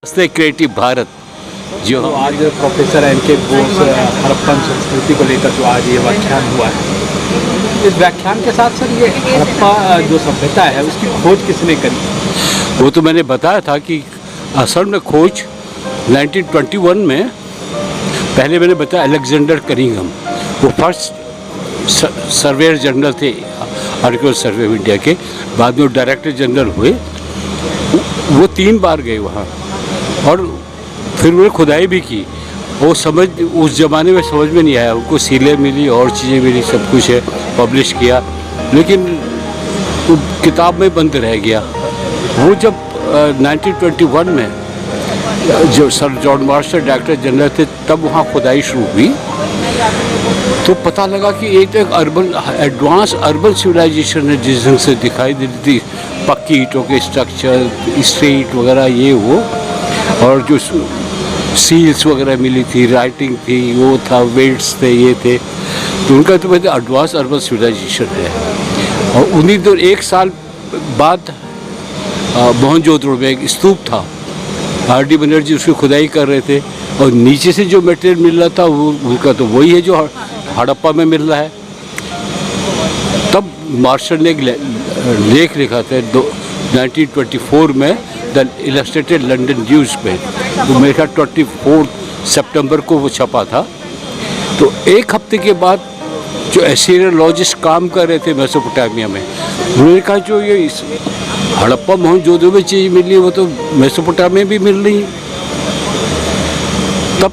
से क्रिएटिव भारत जो तो आज प्रोफेसर एन.के. बोस हड़प्पन संस्कृति को लेकर जो आज ये व्याख्यान हुआ है, इस व्याख्यान के साथ सर ये हड़प्पा जो सभ्यता है उसकी खोज किसने करी? वो तो मैंने बताया था कि असल में खोज 1921 में पहले मैंने बताया अलेक्जेंडर कनिंघम, वो फर्स्ट सर्वेयर जनरल थे आर्कियोलॉजिकल सर्वे ऑफ इंडिया के। बाद में डायरेक्टर जनरल हुए। वो 3 बार गए वहाँ और फिर उन्होंने खुदाई भी की। वो उस ज़माने में समझ में नहीं आया, उनको सीलें मिली और चीज़ें मिली, सब कुछ है, पब्लिश किया, लेकिन वो किताब में बंद रह गया। वो जब 1921 में जो sir John Marshall director general थे तब वहाँ खुदाई शुरू हुई, तो पता लगा कि एक अर्बन एडवांस अर्बन सिविलाइजेशन है जिस ढंग से दिखाई देती थी, पक्की ईंटों के स्ट्रक्चर, स्ट्रीट वगैरह ये वो, और जो सील्स वगैरह मिली थी, राइटिंग थी, वो था, वेट्स थे, ये थे, तो उनका तो मतलब एडवांस अर्बन सिविलाइजेशन है। और उन्हीं तो 1 साल बाद मोहनजोदड़ो में एक स्तूप था, आर.डी. बनर्जी उसकी खुदाई कर रहे थे और नीचे से जो मटेरियल मिल रहा था वो उनका तो वही है जो हड़प्पा में मिल रहा है। तब मार्शल ने एक लेख लिखा था 1924 में द इलस्ट्रेटेड लंदन न्यूज़ में, वो मेरे ख्याल 24 सितंबर को वो छपा था। तो 1 हफ्ते के बाद जो एसीरियोलॉजिस्ट काम कर रहे थे मेसोपोटामिया में, उन्होंने कहा जो ये हड़प्पा मोहनजोदड़ो में चीज़ मिली है वो तो मेसोपोटामिया में भी मिल रही है। तब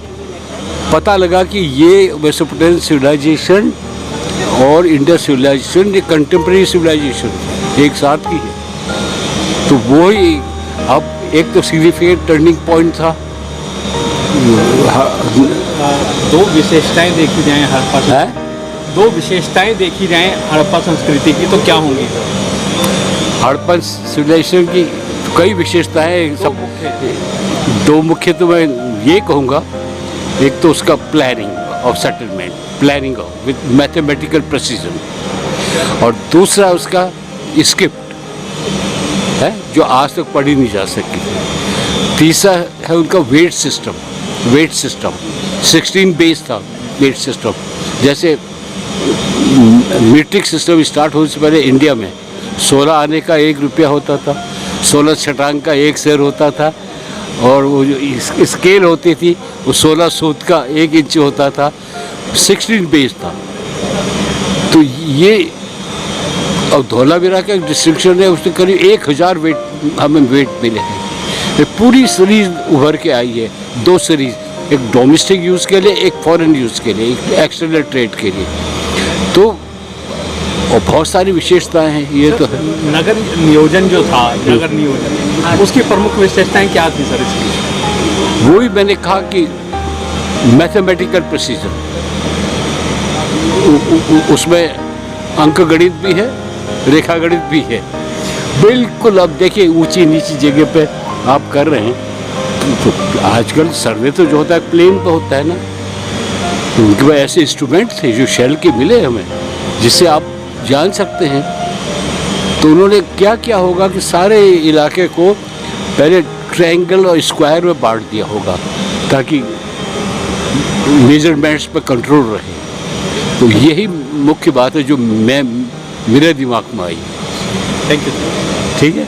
पता लगा कि ये मेसोपोटामियन सिविलाइजेशन और इंडस सिविलाइजेशन ये कंटेम्प्रेरी सिविलाइजेशन एक साथ की है। तो वो ही अब एक तो सिग्निफिकेंट टर्निंग पॉइंट था। 2 विशेषताएं देखी जाएं हड़प्पा है 2 विशेषताएं देखी जाएं हड़प्पा संस्कृति की तो क्या होंगी? हड़प्पन सिविलाइजेशन की कई विशेषताएं, सब 2 मुख्य तो मैं ये कहूँगा। एक तो उसका planning of settlement, planning of with mathematical precision, और दूसरा उसका स्क्रिप्ट है जो आज तक पढ़ी नहीं जा सकी। तीसरा है उनका वेट सिस्टम 16 बेस था वेट सिस्टम। जैसे मीट्रिक सिस्टम स्टार्ट होने से पहले इंडिया में 16 आने का 1 रुपया होता था, 16 छटांग का 1 शेर होता था, और वो जो स्केल होती थी वो 16 सूत का 1 इंच होता था, 16 बेस था। तो ये और धोलावीरा का एक डिस्ट्रिक्शन है, उसमें करीब 1000 वेट हमें वेट मिले हैं। ये पूरी सीरीज उभर के आई है, 2 सीरीज, एक डोमेस्टिक यूज़ के लिए, एक फॉरेन यूज़ के लिए, एक एक्सटर्नल ट्रेड के लिए। तो और बहुत सारी विशेषताएं हैं। ये तो है नगर नियोजन जो था, नगर नियोजन, उसकी प्रमुख विशेषताएं क्या थी सर इसकी? वही मैंने कहा कि मैथमेटिकल प्रिसीजन, उसमें अंक गणित भी है, रेखा गणित भी है, बिल्कुल। अब देखिए ऊंची नीची जगह पे आप कर रहे हैं, तो आजकल सर्वे तो जो होता है प्लेन पे होता है ना, तो उनके पास ऐसे इंस्ट्रूमेंट थे जो शेल के मिले हमें, जिससे आप जान सकते हैं। तो उन्होंने क्या किया होगा कि सारे इलाके को पहले ट्रायंगल और स्क्वायर में बांट दिया होगा ताकि मेजरमेंट्स पे कंट्रोल रहे। तो यही मुख्य बात है जो मेरे दिमाग में आई। Thank you. ठीक है।